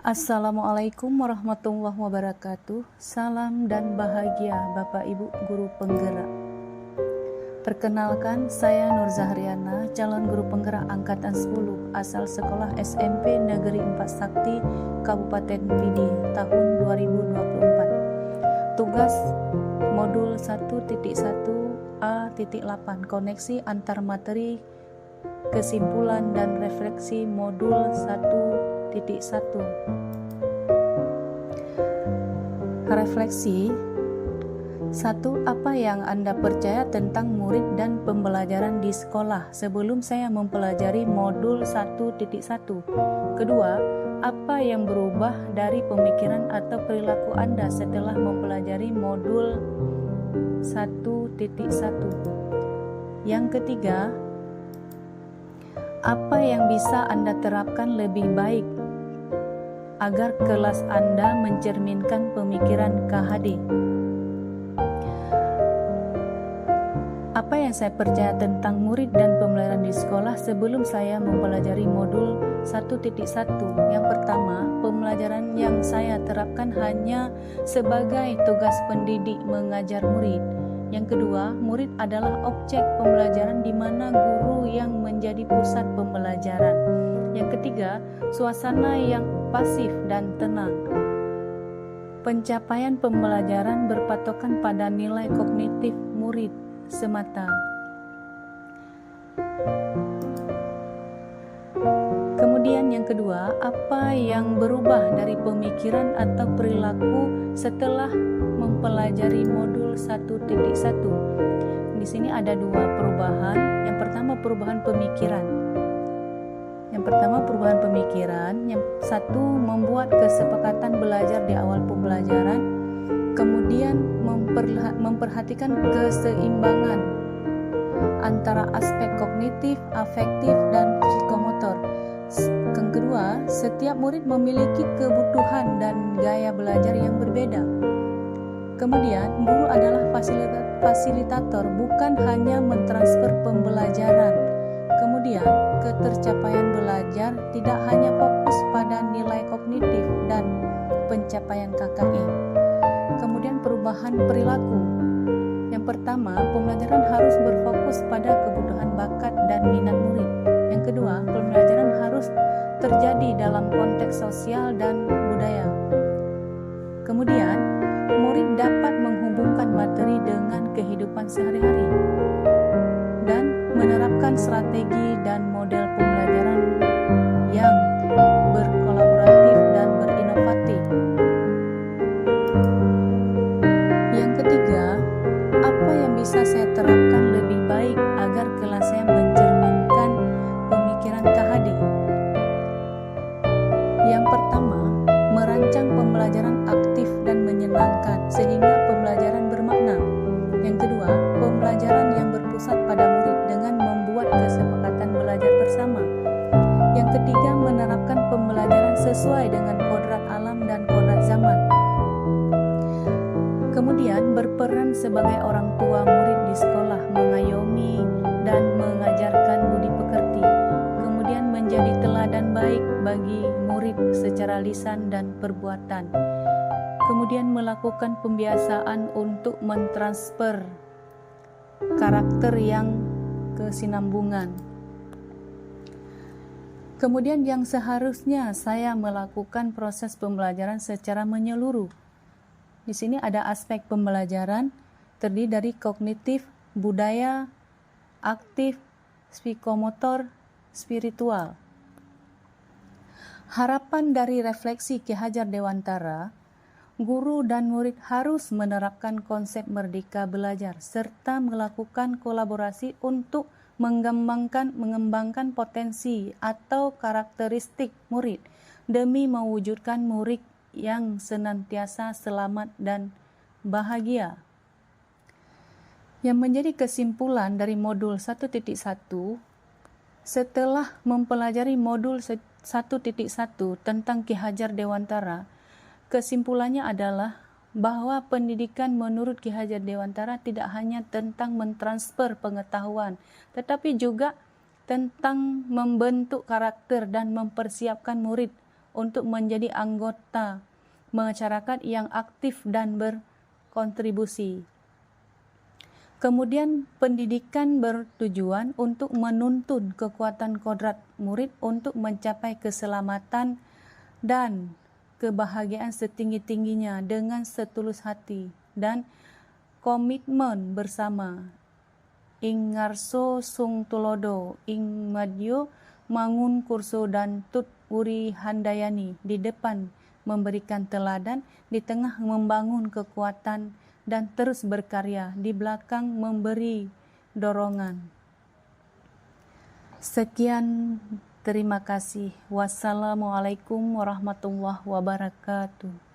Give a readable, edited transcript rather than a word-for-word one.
Assalamualaikum warahmatullahi wabarakatuh. Salam dan bahagia Bapak Ibu Guru Penggerak. Perkenalkan, saya Nur Zahriana, calon guru penggerak angkatan 10 asal sekolah SMP Negeri 4 Sakti, Kabupaten Pidi, tahun 2024. Tugas modul 1.1a.8 koneksi antar materi, kesimpulan dan refleksi modul 1.1. Refleksi 1. Apa yang Anda percaya tentang murid dan pembelajaran di sekolah sebelum saya mempelajari modul 1.1? Kedua, apa yang berubah dari pemikiran atau perilaku Anda setelah mempelajari modul 1.1? Yang ketiga, apa yang bisa Anda terapkan lebih baik agar kelas Anda mencerminkan pemikiran KHD? Apa yang saya percaya tentang murid dan pembelajaran di sekolah sebelum saya mempelajari modul 1.1? Yang pertama, pembelajaran yang saya terapkan hanya sebagai tugas pendidik mengajar murid. Yang kedua, murid adalah objek pembelajaran di mana guru yang menjadi pusat pembelajaran. Yang ketiga, suasana yang pasif dan tenang. Pencapaian pembelajaran berpatokan pada nilai kognitif murid semata. Kemudian yang kedua, apa yang berubah dari pemikiran atau perilaku setelah mempelajari modul 1.1? Di sini ada dua perubahan. Yang pertama, perubahan pemikiran. Yang satu, membuat kesepakatan belajar di awal pembelajaran. Kemudian memperhatikan keseimbangan antara aspek kognitif, afektif, dan psikomotor. Yang kedua, setiap murid memiliki kebutuhan dan gaya belajar yang berbeda. Kemudian, guru adalah fasilitator, bukan hanya mentransfer pembelajaran. Kemudian, ketercapaian belajar tidak hanya fokus pada nilai kognitif dan pencapaian KKI. Kemudian, perubahan perilaku. Yang pertama, pembelajaran harus berfokus pada kebutuhan bakat dan minat murid. Yang kedua, pembelajaran harus terjadi dalam konteks sosial dan budaya. Kemudian, murid dapat menghubungkan materi dengan kehidupan sehari-hari dan menerapkan strategi dan model pembelajaran yang berkolaboratif dan berinovatif. Yang ketiga, apa yang bisa saya terapkan lebih baik agar kelas saya mencerminkan pemikiran KHD? Yang pertama, merancang pembelajaran aktif dan menyenangkan sehingga pembelajaran bermakna. Yang kedua, pembelajaran yang berpusat pada murid dengan membuat kesepakatan belajar bersama. Yang ketiga, menerapkan pembelajaran sesuai dengan kodrat alam dan kodrat zaman. Kemudian, berperan sebagai orang tua murid di sekolah, mengayomi dan mengajarkan budi pekerti. Kemudian, menjadi teladan baik bagi murid secara lisan dan perbuatan. Kemudian, melakukan pembiasaan untuk mentransfer karakter yang kesinambungan. Kemudian, yang seharusnya saya melakukan proses pembelajaran secara menyeluruh. Di sini ada aspek pembelajaran terdiri dari kognitif, budaya, aktif, psikomotor, spiritual. Harapan dari refleksi Ki Hajar Dewantara, guru dan murid harus menerapkan konsep merdeka belajar serta melakukan kolaborasi untuk mengembangkan potensi atau karakteristik murid demi mewujudkan murid yang senantiasa selamat dan bahagia. Yang menjadi kesimpulan dari modul 1.1, setelah mempelajari modul 1.1 tentang Ki Hajar Dewantara, kesimpulannya adalah bahwa pendidikan menurut Ki Hajar Dewantara tidak hanya tentang mentransfer pengetahuan, tetapi juga tentang membentuk karakter dan mempersiapkan murid untuk menjadi anggota masyarakat yang aktif dan berkontribusi. Kemudian pendidikan bertujuan untuk menuntun kekuatan kodrat murid untuk mencapai keselamatan dan kebahagiaan setinggi-tingginya dengan setulus hati dan komitmen bersama. Ing ngarso sung tulodo, ing madyo mangun kurso dan tut uri handayani, di depan memberikan teladan, di tengah membangun kekuatan dan terus berkarya, di belakang memberi dorongan. Sekian, terima kasih. Wassalamualaikum warahmatullahi wabarakatuh.